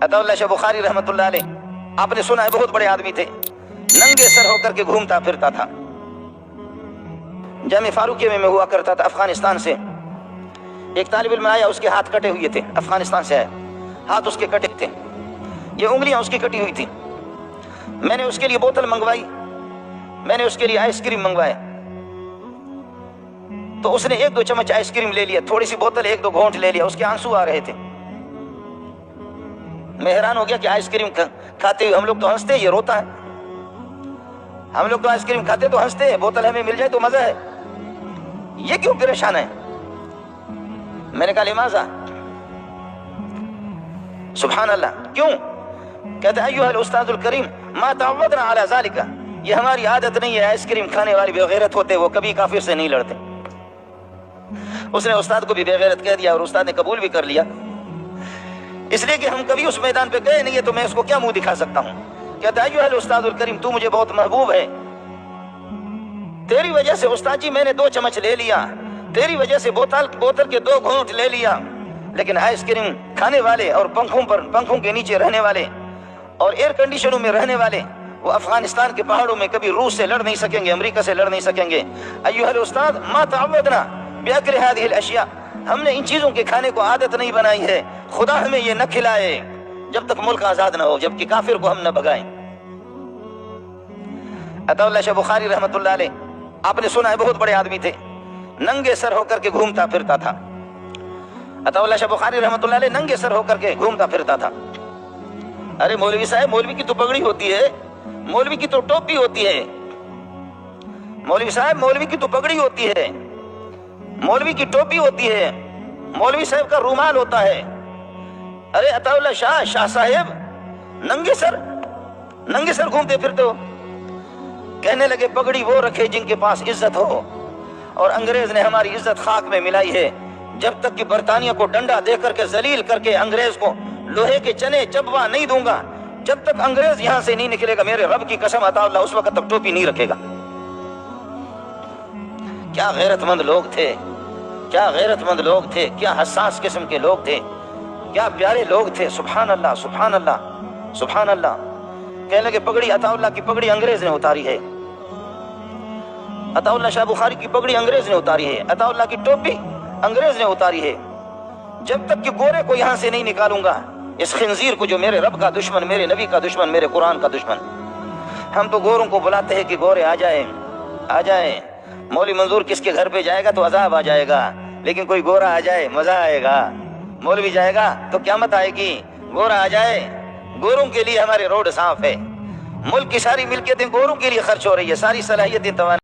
अताउल्लाह शाह बुखारी रहमतुल्लाह अलैह, आपने सुना है बहुत बड़े आदमी थे, नंगे सर होकर के घूमता फिरता था। जामे फारूकी में हुआ करता था। अफगानिस्तान से एक तालिब इल्म आया, उसके हाथ कटे हुए थे, अफगानिस्तान से आया, हाथ उसके कटे थे, ये उंगलियां उसकी कटी हुई थी। मैंने उसके लिए बोतल मंगवाई, मैंने उसके लिए आइसक्रीम मंगवाए, तो उसने 1-2 चम्मच आइसक्रीम ले लिया, थोड़ी सी बोतल 1-2 घोंट ले लिया, उसके आंसू आ रहे थे। मैं हैरान हो गया कि आइसक्रीम खाते हुए हम लोग तो हंसते, ये रोता है। हम लोग तो आइसक्रीम खाते तो हंसते हैं, बोतल हमें मिल जाए तो मजा है, ये क्यों परेशान है? मैंने कहा लिमाजा, सुभान अल्लाह, क्यों? कहते अय्युहल उस्तादुल करीम मा तअव्वदना अला ज़ालिका, ये हमारी आदत नहीं है, आइसक्रीम खाने वाले बेगैरत होते, वो कभी काफिर से नहीं लड़ते। उसने उस्ताद को भी बेगैरत कह दिया और उस्ताद ने कबूल भी कर लिया, इसलिए कि हम कभी उस मैदान पे गए नहीं है, तो मैं उसको क्या मुंह दिखा सकता हूँ। कहता है अय्युहल उस्तादुल करीम, तू मुझे बहुत महबूब है, तेरी वजह से उस्ताद जी मैंने 2 चम्मच ले लिया, तेरी वजह से बोतल के 2 घूंट ले लिया, लेकिन आइसक्रीम खाने वाले और पंखों के नीचे रहने वाले और एयर कंडीशनों में रहने वाले, वो अफगानिस्तान के पहाड़ों में कभी रूस से लड़ नहीं सकेंगे, अमेरिका से लड़ नहीं सकेंगे। अय्युहल उस्ताद मा तअव्वदना बिअक्ल हादिहिल अशिया, हमने इन चीजों के खाने को आदत नहीं बनाई है, खुदा हमें ये न खिलाए जब तक मुल्क आजाद न हो, जबकि काफिर को हम न भगाएं। अताउल्लाह शाह बुखारी रहमतुल्लाह अलैह, आपने सुना है बहुत बड़े आदमी थे, नंगे सर होकर के घूमता फिरता था। अताउल्लाह शाह बुखारी रहमतुल्लाह अलैह नंगे सर होकर के घूमता फिरता था। अरे मौलवी साहब, मौलवी की तो पगड़ी होती है, मौलवी की तो टोपी होती है, मौलवी साहब मौलवी की तो पगड़ी होती है, मौलवी की टोपी होती है, मौलवी साहब का रूमाल होता है। अरे अताउल्लाह शाह साहेब नंगे सर घूमते फिरते हो। कहने लगे पगड़ी वो रखे जिनके पास इज्जत हो, और अंग्रेज ने हमारी इज्जत खाक में मिलाई है। जब तक कि बरतानिया को डंडा दे करके जलील करके अंग्रेज को लोहे के चने चबवा नहीं दूंगा, जब तक अंग्रेज यहां से नहीं निकलेगा, मेरे रब की कसम अताउल्लाह उस वक्त तक टोपी नहीं रखेगा। क्या गैरतमंद लोग थे, क्या गैरतमंद लोग थे, क्या हसास किस्म के लोग थे, क्या प्यारे लोग थे। सुभान अल्लाह, सुभान अल्लाह, सुभान अल्लाह। कहने लगे पगड़ी, अताउल्लाह की पगड़ी अंग्रेज ने उतारी है, अताउल्लाह शाह बुखारी की पगड़ी अंग्रेज ने उतारी है, अताउल्लाह की टोपी अंग्रेज ने उतारी है। जब तक कि गोरे को यहां से नहीं निकालूंगा, इस खिंजीर को जो मेरे रब का दुश्मन, मेरे नबी का दुश्मन, मेरे कुरान का दुश्मन। हम तो गोरों को बुलाते हैं कि गोरे आ जाए, आ जाए। मौलवी मंजूर किसके घर पे जाएगा तो अजाब आ जाएगा, लेकिन कोई गोरा आ जाए मजा आएगा। मौलवी जाएगा तो क़यामत आएगी, गोरा आ जाए। गोरों के लिए हमारे रोड साफ है, मुल्क की सारी मिल्कियतें गोरों के लिए खर्च हो रही है, सारी सलाहियतें